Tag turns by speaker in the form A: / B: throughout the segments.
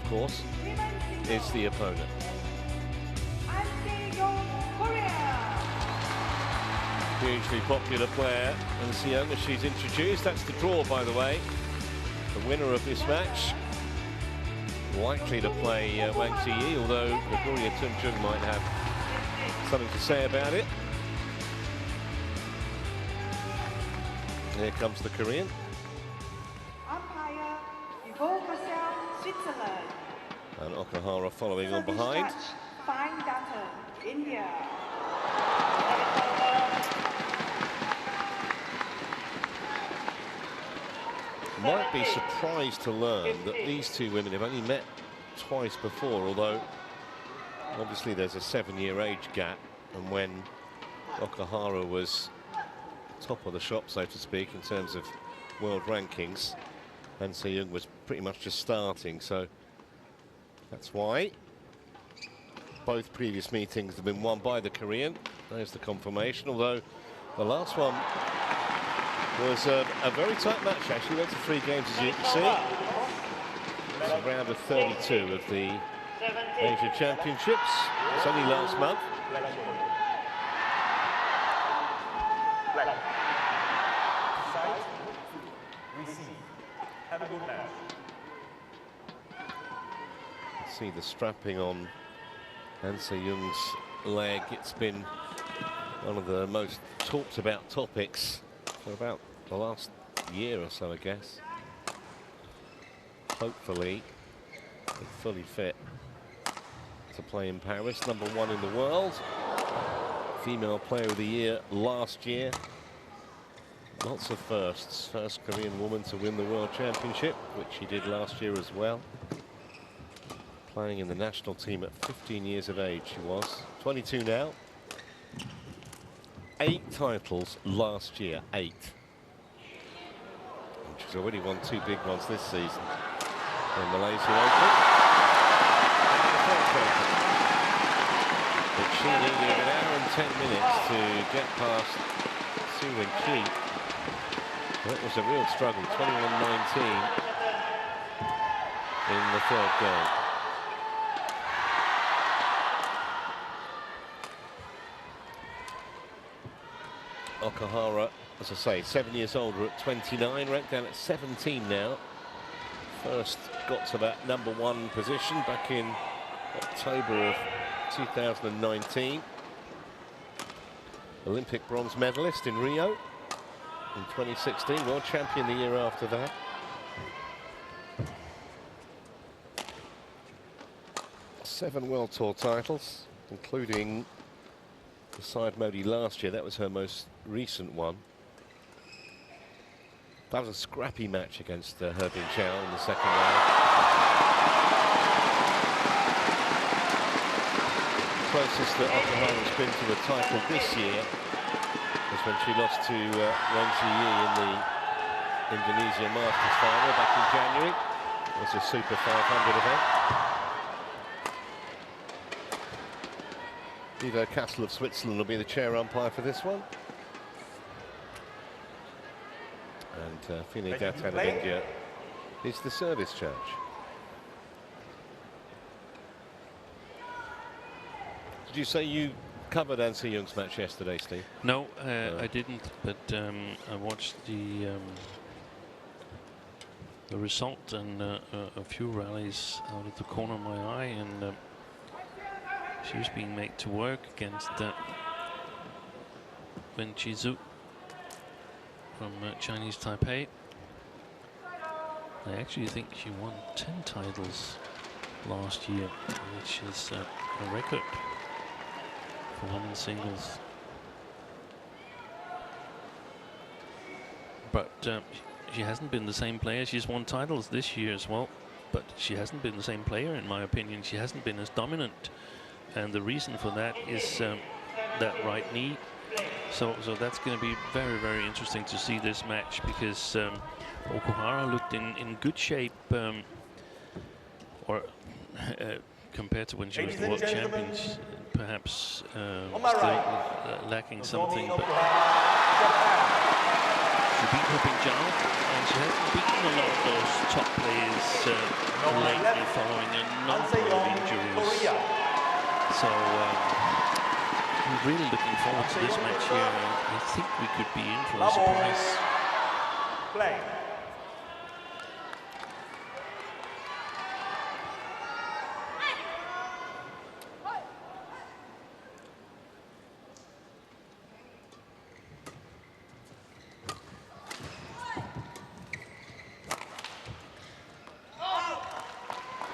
A: course, is the opponent. Hugely popular player, and Seung, as she's introduced. That's the draw, by the way. The winner of this match likely to play Wang Ziyi, although Victoria Tunjung might have something to say about it. Here comes the Korean.
B: Umpire, Switzerland.
A: And Okuhara following on behind.
B: Fine data, India.
A: Might be surprised to learn that these two women have only met twice before, although obviously there's a 7-year age gap, and when Okuhara was top of the shop, so to speak, in terms of world rankings, and Seung was pretty much just starting, so that's why both previous meetings have been won by the Korean. There's the confirmation, although the last one was a very tight match, actually. Went to 3 games, as you can see. It's a round of 32 of the Asia Championships. It's only last month. See the strapping on Han Se-young's leg. It's been one of the most talked about topics for about the last year or so, I guess. Hopefully, they're fully fit to play in Paris. #1 in the world. Female Player of the Year last year. Lots of firsts. First Korean woman to win the World Championship, which she did last year as well. Playing in the national team at 15 years of age, she was. 22 now. 8 titles last year, 8. And she's already won 2 big ones this season. In Malaysia Open. But she needed 1 hour and 10 minutes to get past Su Wen-chi. That was a real struggle, 21-19 in the 3rd game. Okuhara, as I say, 7 years older at 29, ranked down at 17 now. First got to that #1 position back in October of 2019. Olympic bronze medalist in Rio in 2016, world champion the year after that. Seven World Tour titles, including the side Modi last year. That was her most recent one. That was a scrappy match against Herbin Chow in the 2nd round. Closest that Okuhara's been to a title this year was when she lost to Wang Ziyi in the Indonesia Masters final back in January. It was a Super 500 event. Ivo Castle of Switzerland will be the chair umpire for this one. And Fini Gatan of India is the service charge. Did you say you covered Han Se-young's match yesterday, Steve?
C: No, I didn't, but I watched the result and a few rallies out of the corner of my eye, and she was being made to work against Wen Qizhu from Chinese Taipei. I actually think she won 10 titles last year, which is a record for women's singles. But she hasn't been the same player. She's won titles this year as well, but she hasn't been the same player, in my opinion. She hasn't been as dominant, and the reason for that is that right knee. So that's going to be very, very interesting to see this match, because Okuhara looked in good shape, compared to when she was the world champion, perhaps still lacking something. But she beat Hu Bingjao, and she hasn't beaten a lot of those top players lately following a number of injuries. So we're really looking forward to this match here. I think we could be in for a surprise.
D: Play.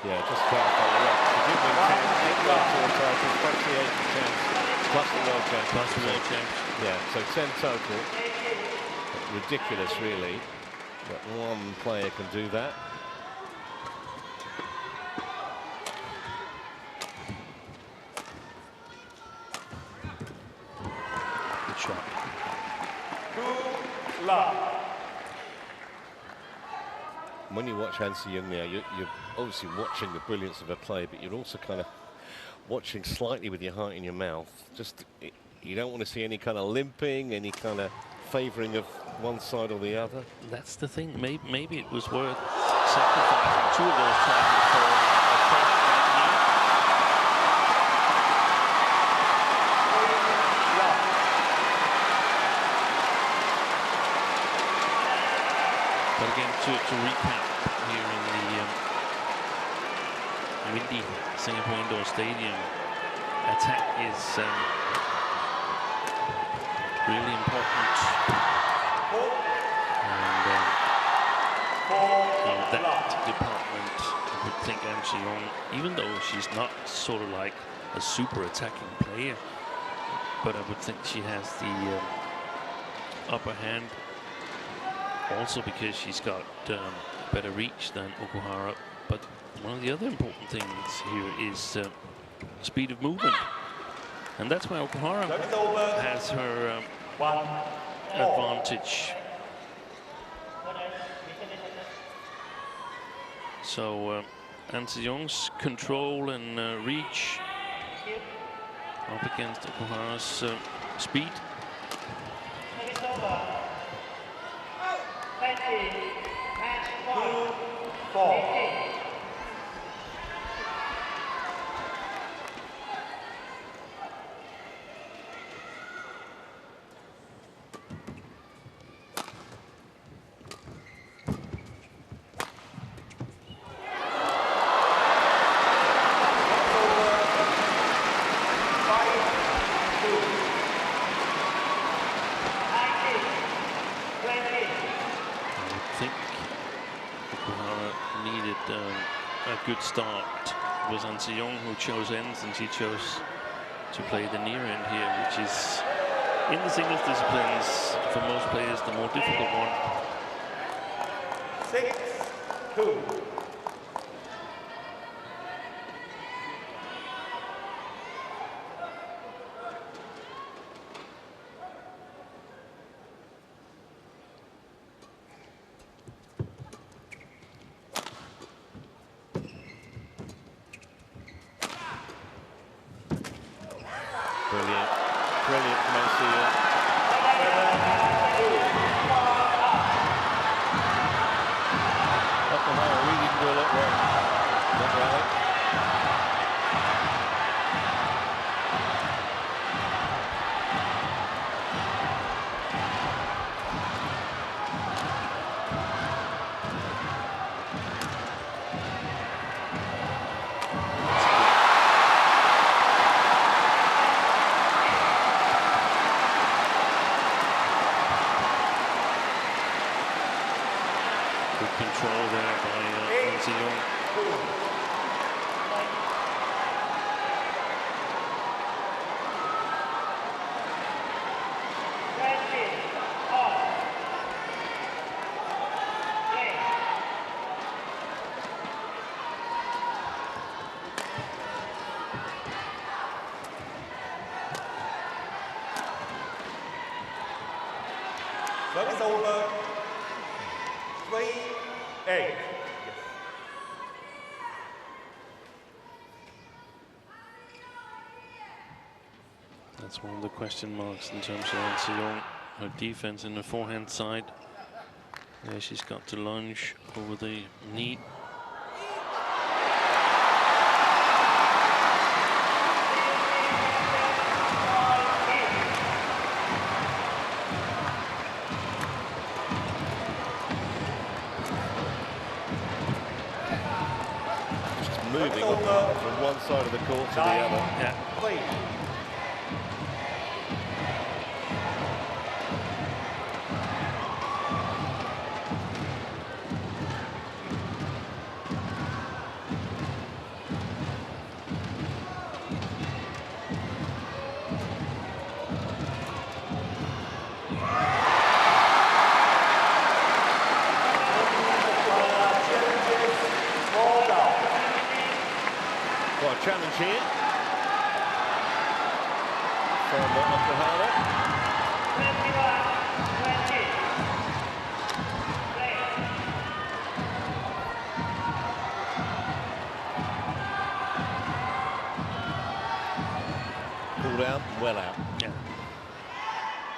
A: Yeah, just clarify. Yeah, she did win 10 World Tour titles, plus the Asian champs, plus the World Champs.
C: Plus the World Champs.
A: Yeah, so 10 total. Ridiculous, really, that one player can do that.
C: Good shot.
D: Good luck.
A: When you watch Han Si-young now, you're obviously watching the brilliance of her play, but you're also kind of watching slightly with your heart in your mouth. Just, you don't want to see any kind of limping, any kind of favouring of one side or the other.
C: That's the thing. Maybe it was worth sacrificing 2 of those titles for a fresh right But again, to recap here in the windy Singapore Indoor Stadium, attack is really important. And in that department, I would think Han Si-young, even though she's not sort of like a super attacking player, but I would think she has the upper hand. Also because she's got better reach than Okuhara. But one of the other important things here is speed of movement. And that's why Okuhara has her advantage. So Han Si-young's control and reach up against Okuhara's speed. Good start. It was Han Si-young who chose ends, and she chose to play the near end here, which is in the singles disciplines for most players the more difficult one.
D: 6-2.
C: Control there by Han Si-young.
D: Service over. 3-8.
C: That's one of the question marks in terms of Han Si-young, her defense in the forehand side. Yeah, she's got to lunge over the knee.
A: Moving from one side of the court to the other.
C: Yeah.
A: Challenge here from Okuhara. Pulled out, well out.
C: Yeah.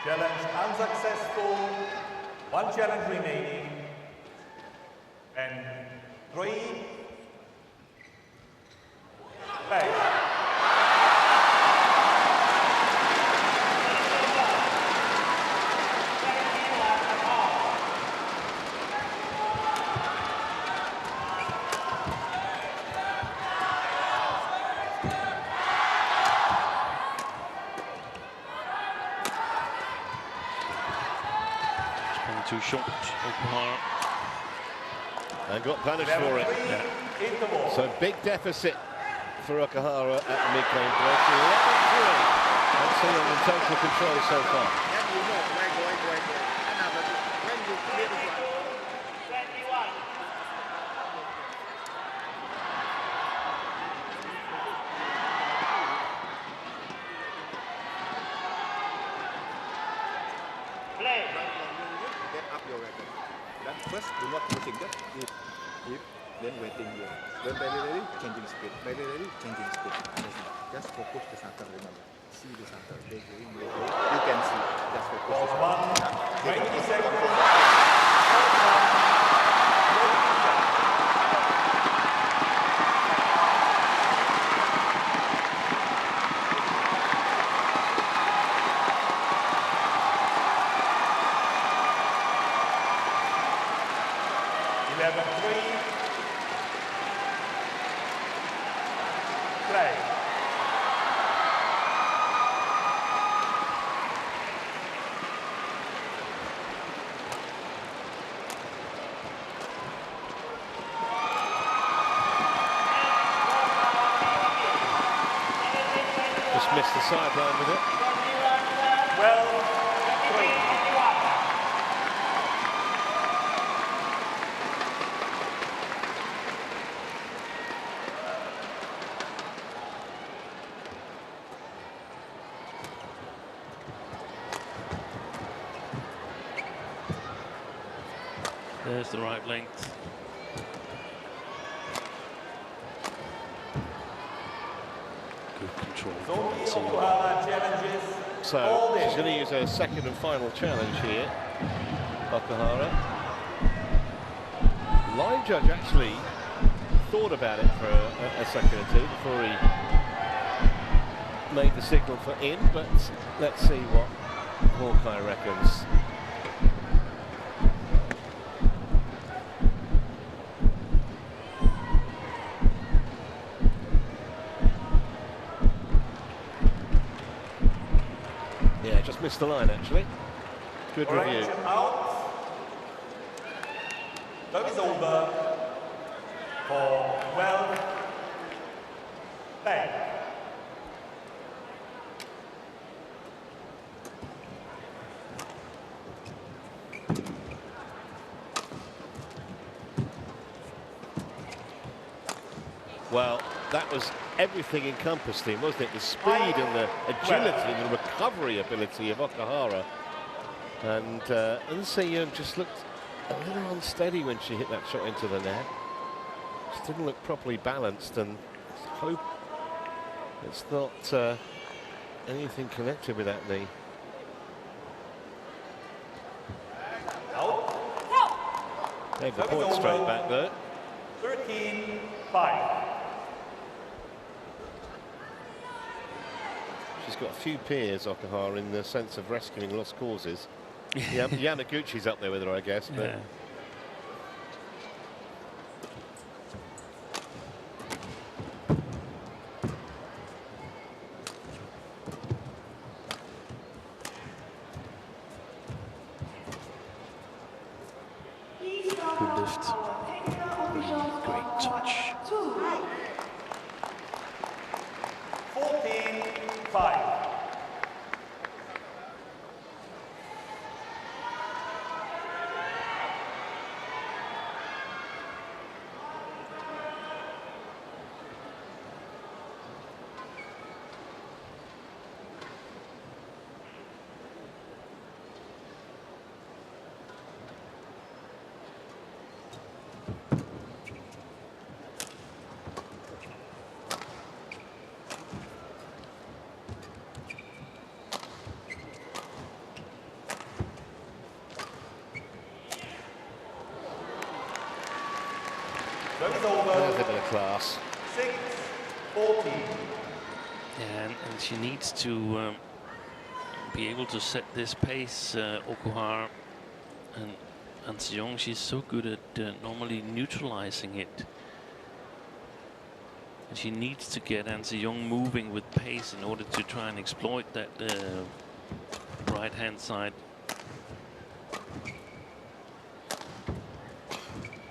D: Challenge unsuccessful. One challenge remaining. And 3. Play.
C: Too short, Okuhara.
A: And got punished for it.
D: Yeah.
A: So big deficit for Okuhara at the mid-game break. 11-3. Let's see on the total control so far.
E: First, do not pushing that. If, then waiting here. When very ready, changing speed. Very ready, changing speed. Just focus the center, remember. See the center. They going, you can see. Just focus the center.
D: 20 seconds.
A: Missed the sideline with it.
D: Well, 3.
C: There's the right length.
A: So she's going to use her second and final challenge here, Okuhara. Line judge actually thought about it for a second or two before he made the signal for in, but let's see what Hawkeye reckons. Just missed the line, actually. Good review.
D: Out. That is over for 12. Play.
A: Well, that was everything encompassed in, wasn't it? The speed and the agility and the recovery ability of Okuhara. And Seung just looked a little unsteady when she hit that shot into the net. Just didn't look properly balanced, and hope it's not anything connected with that knee. Gave the point straight back there.
D: 13-5.
A: She's got a few peers, Okuhara, in the sense of rescuing lost causes. Yamaguchi's up there with her, I guess. But
C: Yeah. Good lift. Great touch.
D: 14-5. Service
A: there's a
D: over.
A: bit of class.
D: 6-14.
C: Yeah, and she needs to be able to set this pace, Okuhara. And Seong, she's so good at normally neutralizing it. And she needs to get An Se-young moving with pace in order to try and exploit that right-hand side.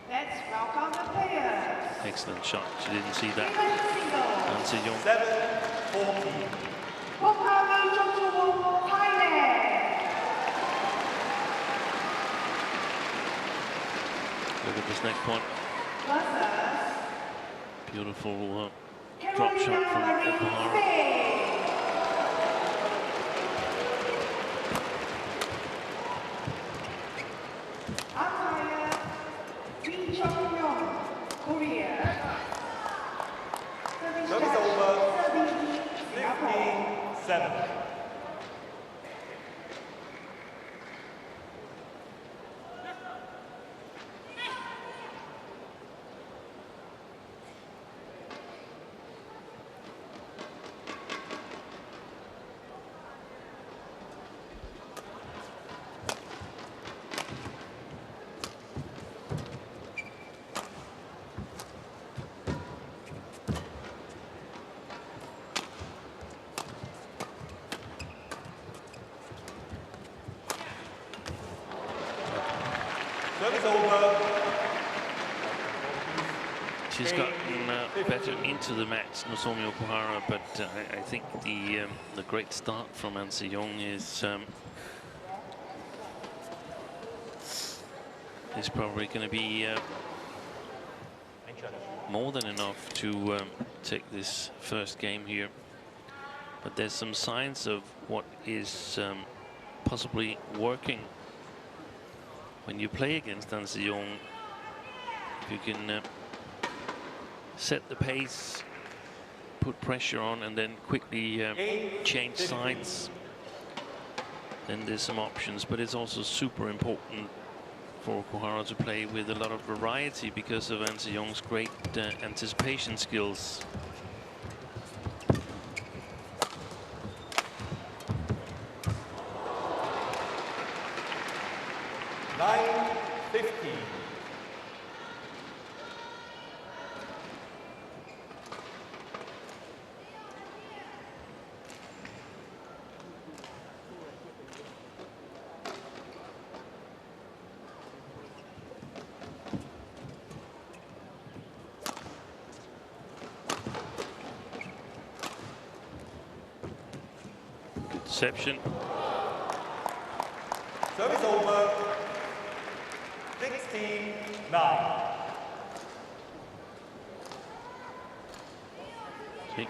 B: Let's welcome the players.
C: Excellent shot. She didn't see that.
B: Women's
C: An Se-young.
D: 7-14.
B: Okuhara, Thailand.
C: Look at this next point.
B: Versus
C: Beautiful drop shot from Okuhara.
B: Korea.
D: Service over.
B: Singapore.
D: 15-7. Service over.
C: She's gotten better into the match, Nozomi Okuhara, but I think the great start from An Se-young is probably going to be more than enough to take this first game here. But there's some signs of what is possibly working when you play against An Se-young. If you can set the pace, put pressure on, and then quickly change sides, then there's some options. But it's also super important for Okuhara to play with a lot of variety because of An Se-young's great anticipation skills. Deception.
D: Service over. 16-9.
C: See,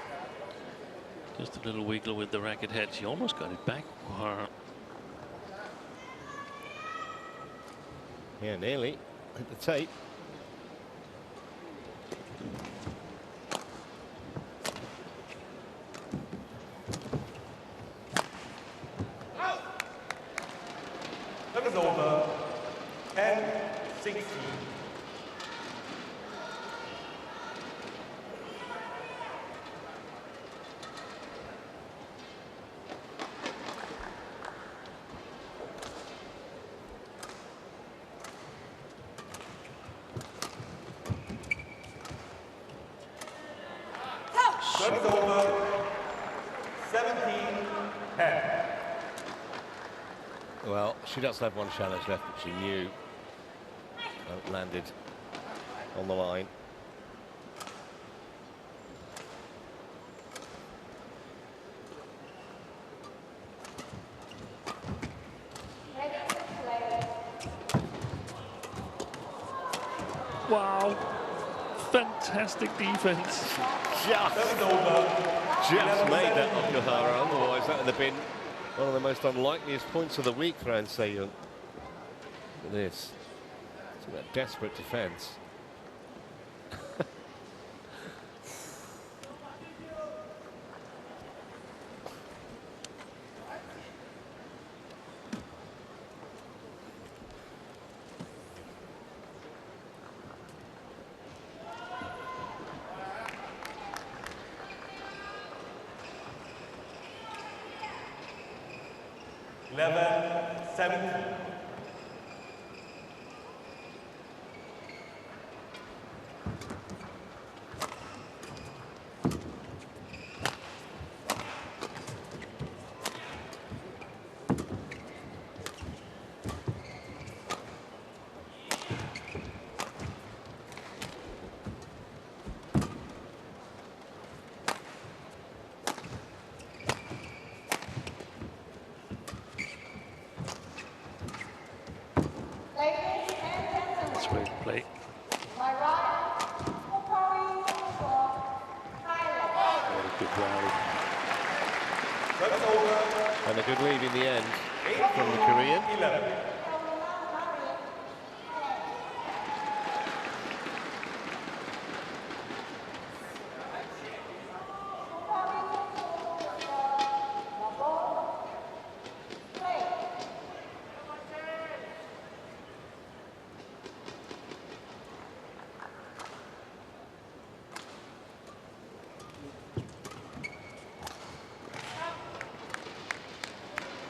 C: just a little wiggle with the racket head. She almost got it back.
A: Yeah, nearly. Hit the tape.
D: Service over. 10-16. Service over. 17-10.
A: Well, she does have one challenge left, but she knew it landed on the line.
C: Wow, fantastic defense.
A: Just made that Okuhara, otherwise that would have been one of the most unlikeliest points of the week for An Se-young. Look at this. It's about desperate defence.
C: That's great play. What a good rally.
A: And a good lead in the end from the Korean.
D: 11.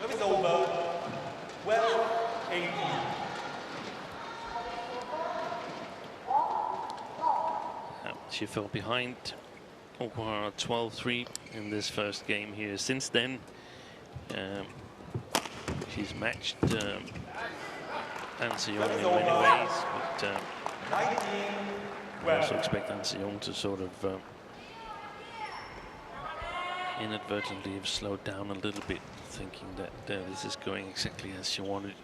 D: Service over. 12-18.
C: She fell behind Okuhara 12-3 in this first game here. Since then, she's matched An Se-young in many ways, but I also expect An Se-young to sort of inadvertently have slowed down a little bit, thinking that this is going exactly as she wanted.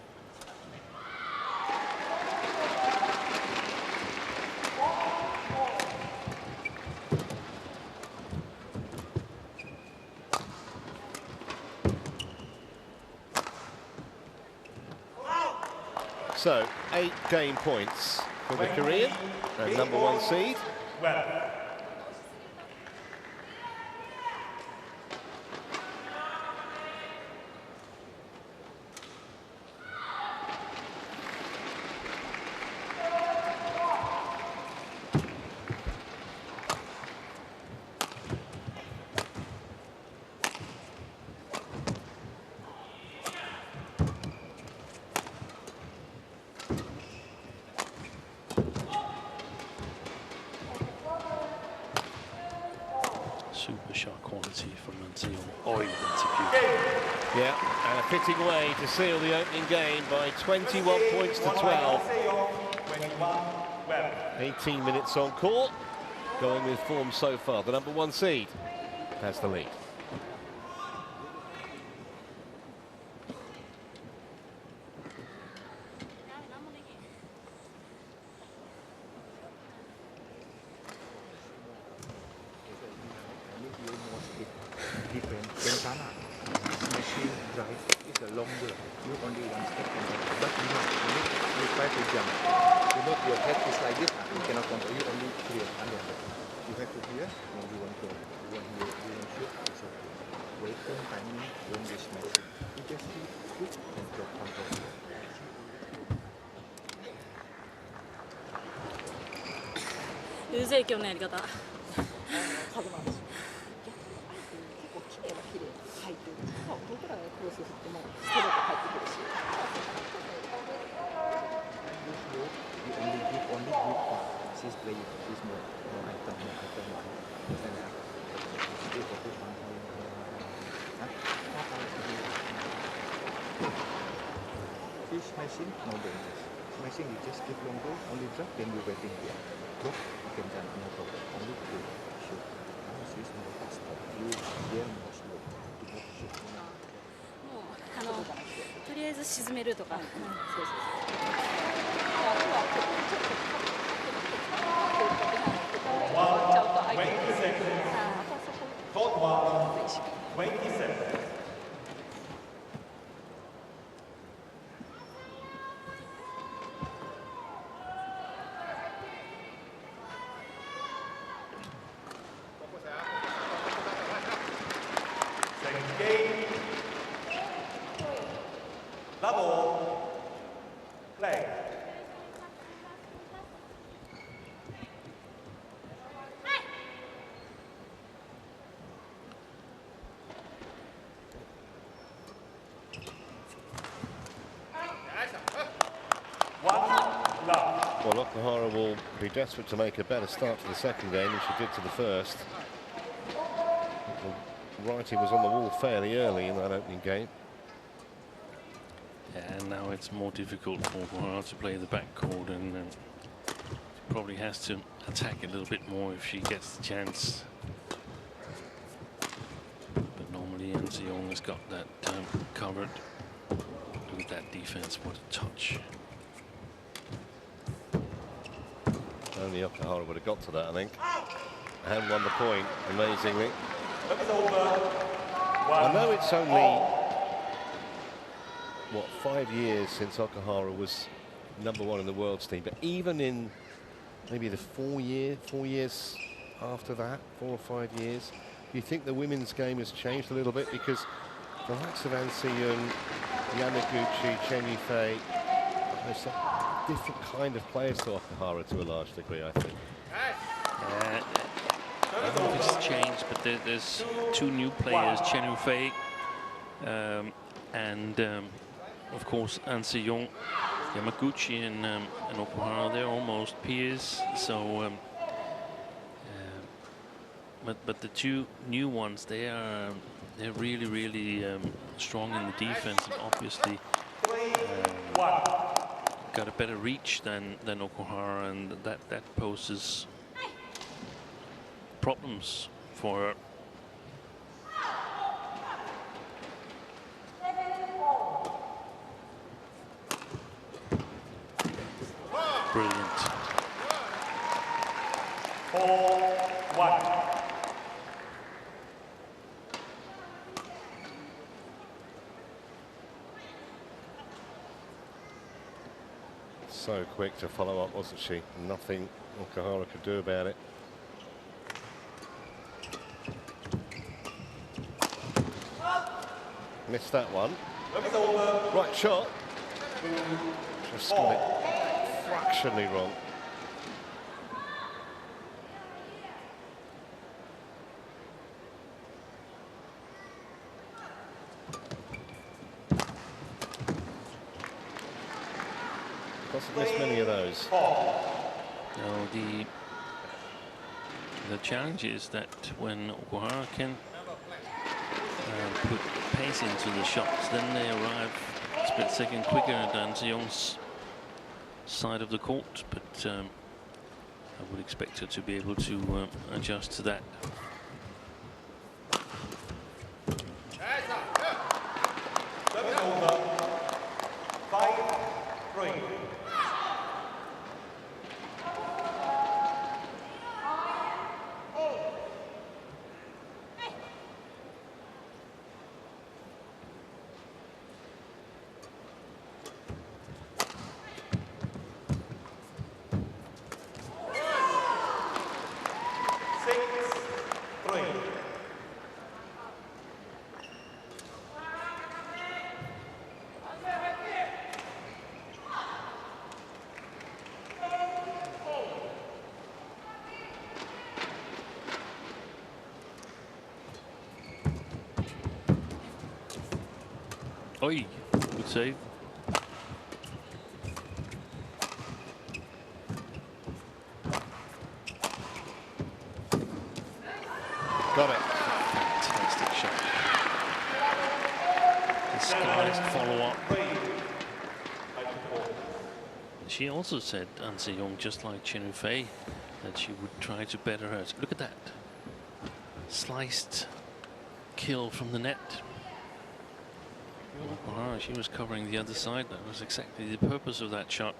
A: So, 8 game points for the Korean and #1 seed.
D: Well.
C: Super shot quality from An Se-young. Oh, that's a beautiful.
A: Yeah, and a fitting way to seal the opening game by 21 points to 12. 18 minutes on court, going with form so far. The #1 seed has the lead.
E: Machine drive is a longer. You only one step from that. But you try to jump. Your head is like this. You cannot control. You only clear under. You have to clear. When you want to, you want shoot. It's okay. Wait for timing. When you smash it, you just shoot and drop control.
F: 流星鏡のやり方。
G: 風なんですよ。結構綺麗な綺麗に入ってる。まあ僕らがクロス振ってもストレート入ってくるし。
E: You only give she's playing. She's more item. smashing, no dangers. Smashing, you just give long ball, only drop, then you waiting here. Drop, you can jump, no problem. Only pull, shoot. Now she's more faster. You, they're more slow. Do not shoot.
F: もうとりあえず沈めるとか。
G: そうそうそう。あとはちょっとちゃうと相手に気づいて、あとはそこ。
D: Court 1, 27. Second game. Double play.
A: Well, Okuhara will be desperate to make a better start to the second game than she did to the first. The writing was on the wall fairly early in that opening game.
C: And now it's more difficult for Okuhara to play the backcourt, and probably has to attack a little bit more if she gets the chance. But normally Anseong has got that covered with that defense. What a touch.
A: Only Okuhara would have got to that, I think, and won the point, amazingly. I know it's only, what, 5 years since Okuhara was #1 in the world's team, but even in maybe the 4 years after that, 4 or 5 years, do you think the women's game has changed a little bit? Because the likes of Anseung, Yamaguchi, Chen Yufei, there's a different kind of players to Okuhara to a large degree, I think.
C: I don't know if it's changed, but there's two new players, Chen Yufei and of course Anseong, Yamaguchi and Okuhara. They're almost peers. So, but the two new ones, they're really strong in the defense, and obviously got a better reach than Okuhara, and that poses problems for her. Brilliant.
D: 4-1.
A: So quick to follow up, wasn't she? Nothing Okuhara could do about it. Missed that one. Right shot. Just got it fractionally wrong. Doesn't miss many of those.
C: Now the challenge is that when Okuhara can put pace into the shots, then they arrive a split second quicker at Anseong's side of the court. But I would expect her to be able to adjust to that.
D: Over. 5-3.
C: Oi, good save.
A: Got it.
C: Fantastic shot. Disguised follow-up. she also said, An Se-young, just like Chen Yufei, that she would try to better her. Look at that. Sliced kill from the net. Okuhara, she was covering the other side. That was exactly the purpose of that shot.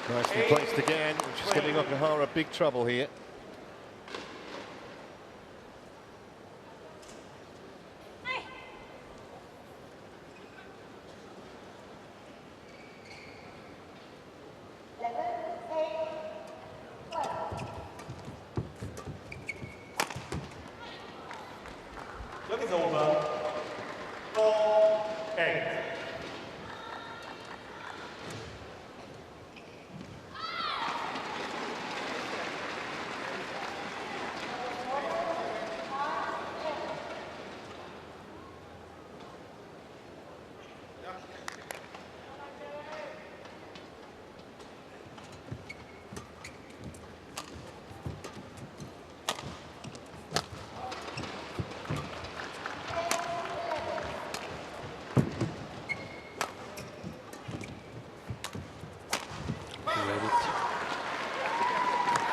A: Nicely placed again, which is giving Okuhara big trouble here.
D: Look is over. 4-8.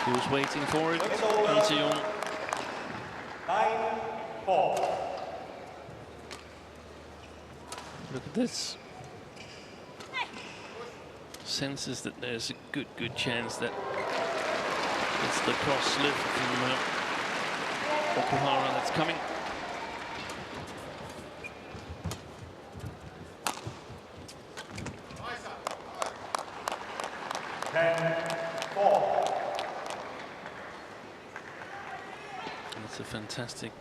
C: He was waiting for it. An Se-young.
D: 9-4.
C: Look at this. Senses that there's a good chance that it's the cross slip from Okuhara that's coming. It's a fantastic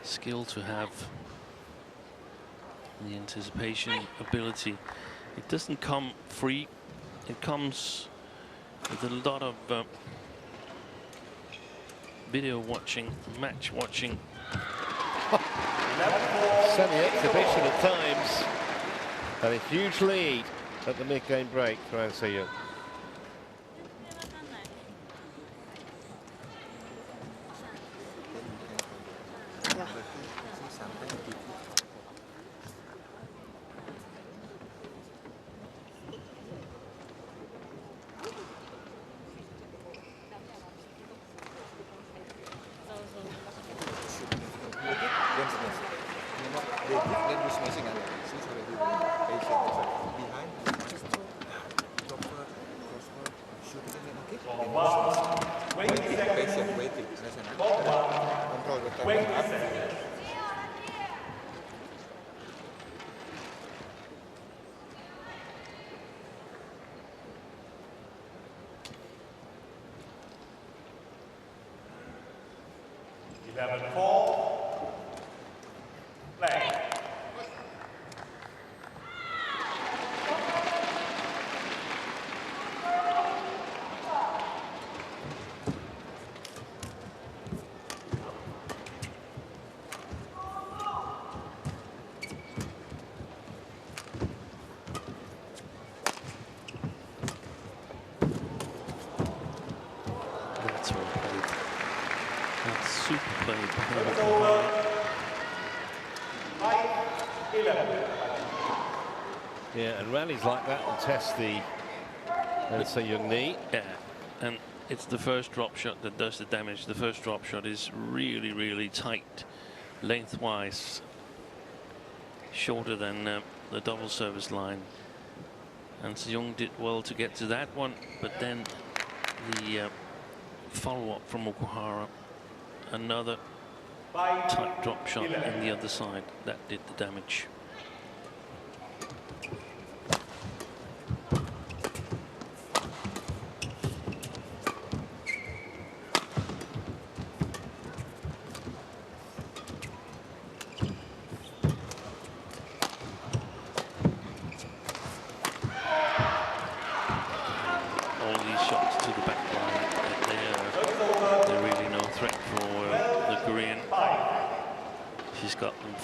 C: skill to have. The anticipation ability. It doesn't come free. It comes with a lot of video watching, match watching.
A: Semi-exhibition at times. And a huge lead at the mid-game break for An Se-young. Yeah, and rallies like that will test the An Se-young knee.
C: Yeah, and it's the first drop shot that does the damage. The first drop shot is really tight, lengthwise, shorter than the double service line. And Se-young did well to get to that one, but then the follow-up from Okuhara, another tight drop shot on the other side, that did the damage. All these shots to the back line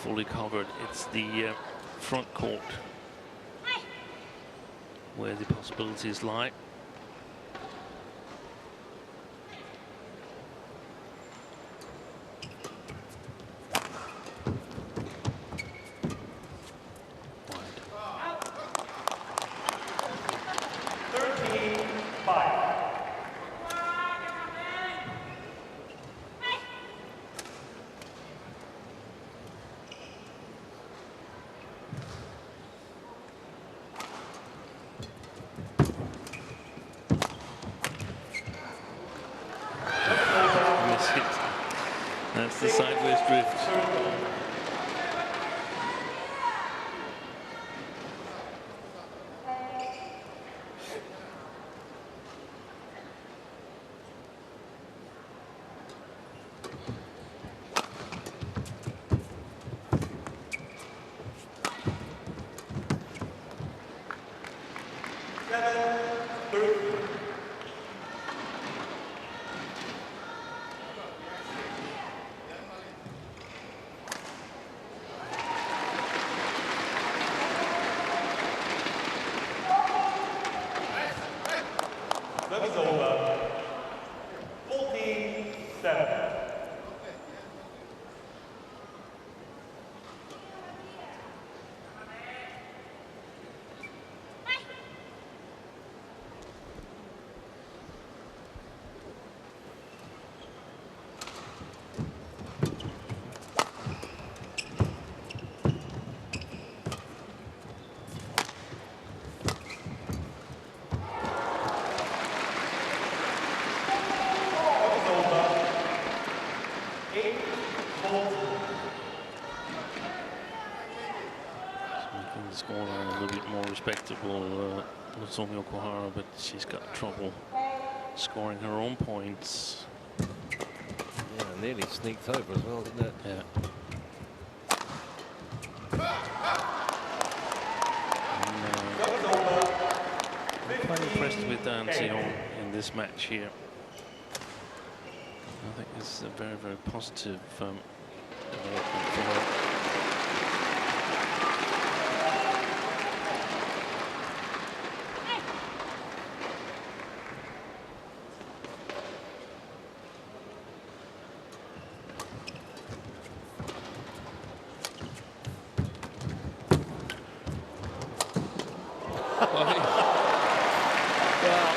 C: fully covered. It's the front court where the possibilities lie. That's the sideways drift.
D: Service over. 14-7.
C: Scoreline a little bit more respectable, Nozomi Okuhara, but she's got trouble scoring her own points.
A: Yeah, nearly sneaked over as well, didn't it?
C: Yeah. I'm quite impressed with Dan Sion in this match here. I think this is a very, very positive development for her.
A: Well,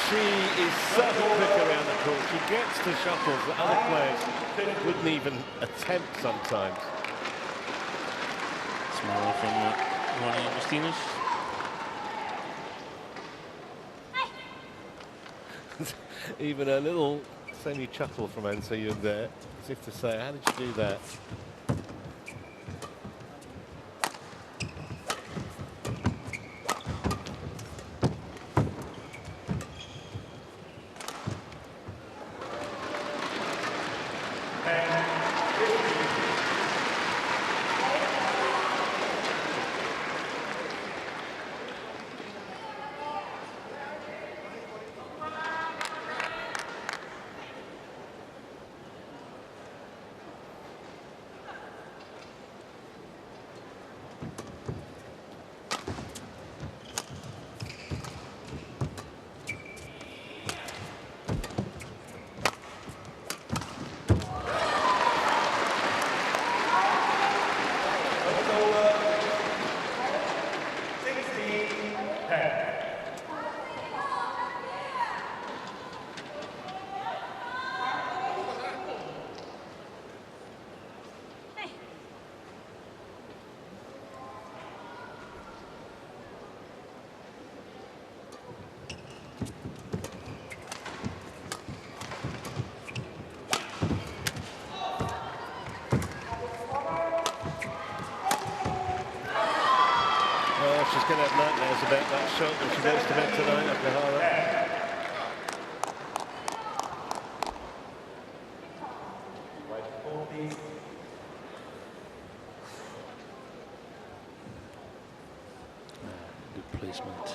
A: she is so quick around the court. She gets to shuttles that other players wouldn't even attempt sometimes.
C: Smile from Ronnie Augustinus.
A: Even a little semi-chuckle from Ansayun there, as if to say, how did you do that? She's going to have nightmares about that shot when she goes to bed tonight, Okuhara.
C: Good placement.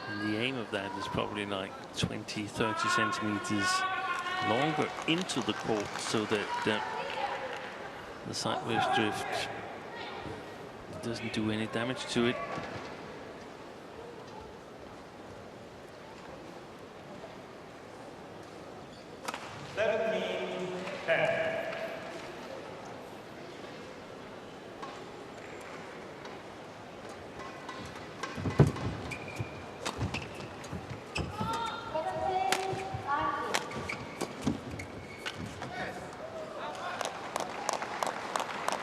C: And the aim of that is probably like 20-30 centimeters longer into the court so that the sideways drift doesn't do any damage to it.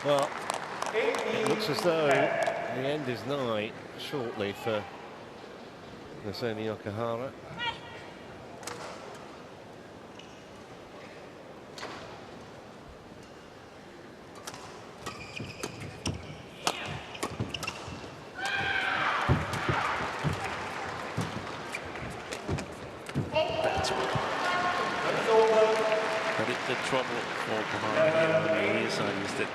A: Well, it looks as though the end is nigh shortly for Nozomi Okuhara.
C: That's but the trouble for Okuhara here on the near side is that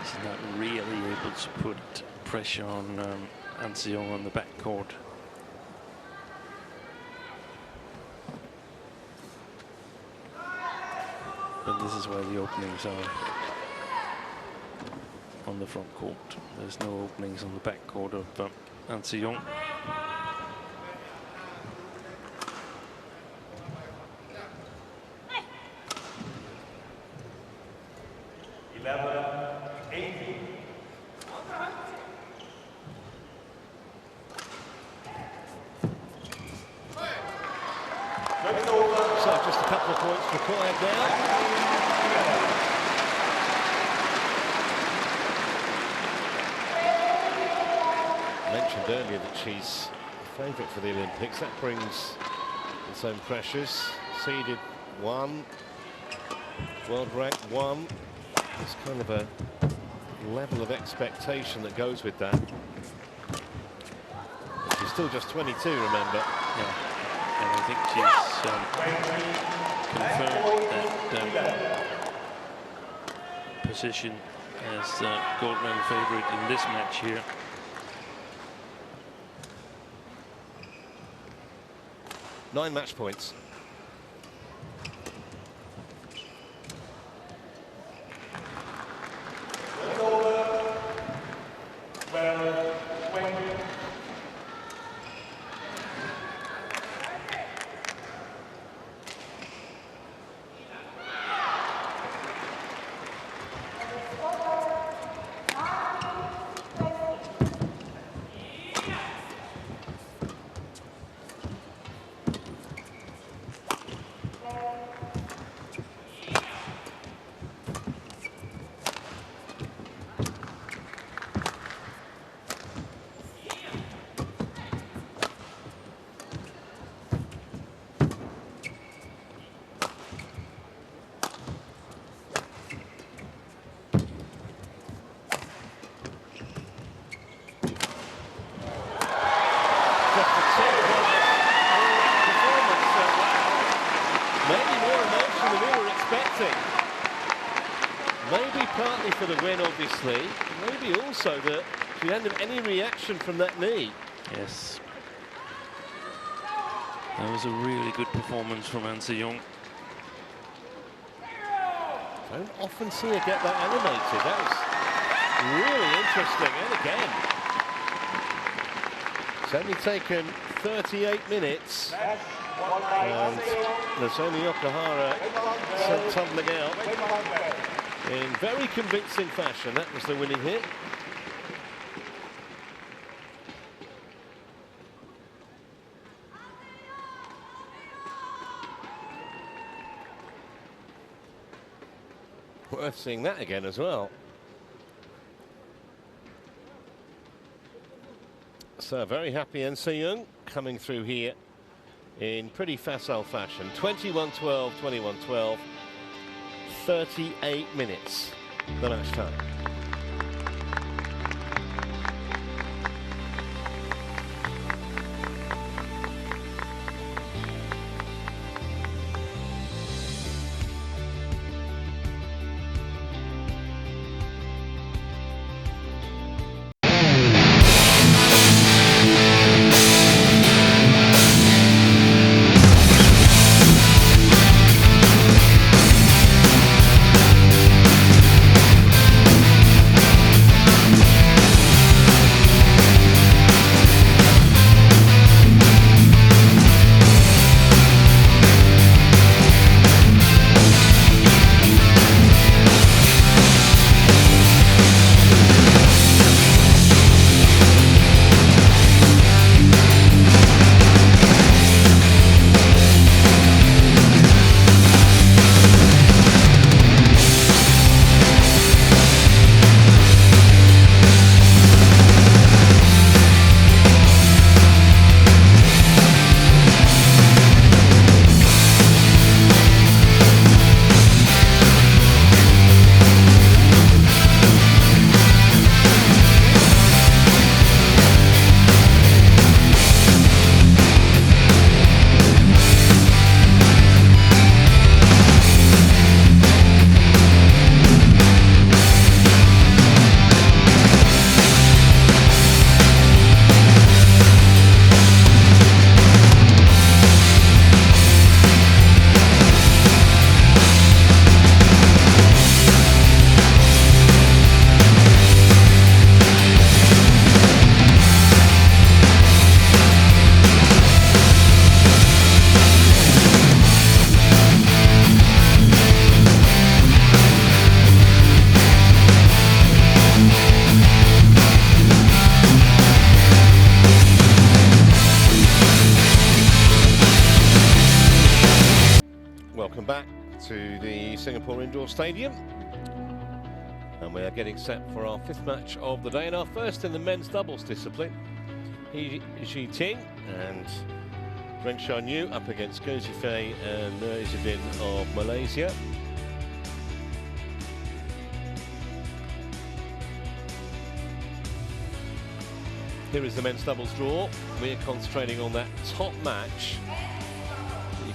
C: she's not really able to put pressure on An Se-young on the backcourt. But this is where the openings are on the front court. There's no openings on the backcourt of An Se-young.
A: So just a couple of points required now. Mentioned earlier that she's a favourite for the Olympics. That brings its own pressures. Seeded 1, world ranked 1. There's kind of a level of expectation that goes with that. But she's still just 22, remember.
C: Yeah. And I think she's confirmed that position as gold medal favourite in this match here.
A: Nine match points. Maybe partly for the win, obviously. Maybe also that she didn't have any reaction from that knee.
C: Yes. That was a really good performance from An Se-young.
A: Don't often see her get that animated. That was really interesting. And again, it's only taken 38 minutes. And Nozomi Okuhara sent tumbling out in very convincing fashion. That was the winning hit. Worth seeing that again as well. So very happy An Se-young coming through here in pretty facile fashion. 21-12, 21-12, 38 minutes, the match time. welcome back to the Singapore Indoor Stadium. And we are getting set for our 5th match of the day, and our first in the men's doubles discipline. He Ji Ting and Reng Shan Yu up against Goh Zifei and Nozomi of Malaysia. Here is the men's doubles draw. We're concentrating on that top match